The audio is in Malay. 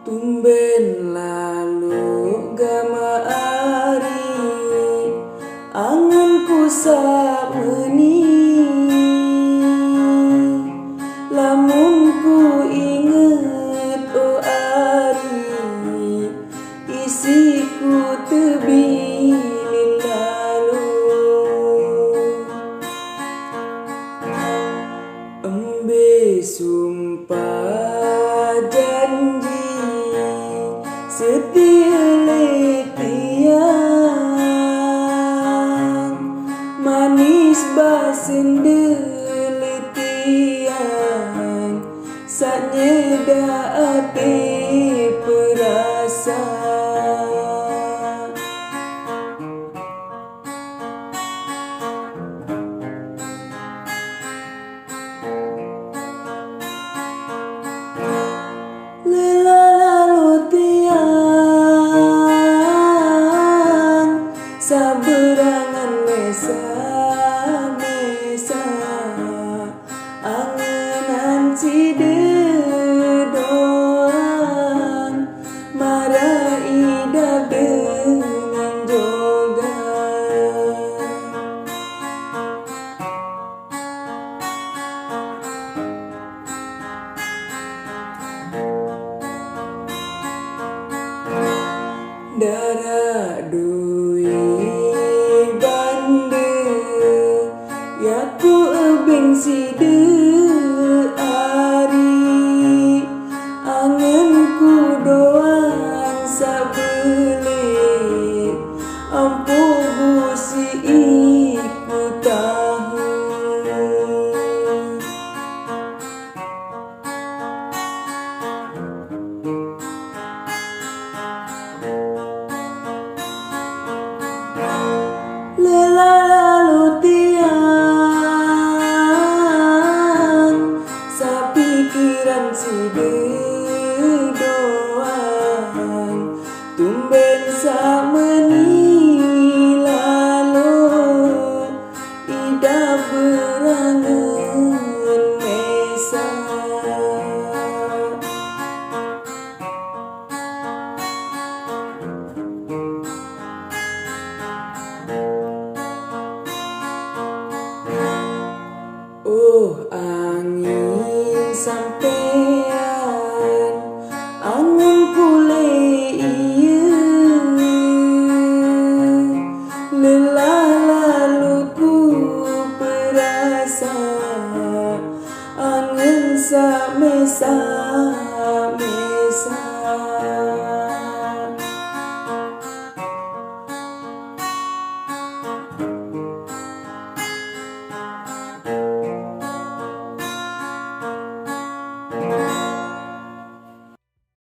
Tumben lalu gamari anganku sameni, lamun ku inget o ari isiku tebilin lalu. Embe sumpah janji setia letian, manis basendeletian, saknyeda ate perasa. Saberangan mesa angenan cidedoan marai ida dengan jogan. Darah duit bande ya ku ebeng side ari angenku doang sabele ampo busi iku tahu. Lalu tiang sapikiran side doang tumben sameni lalu ida berangan mesa. Oh angin sampean angin kule iya lelah lalu ku perasa angin sak mesa.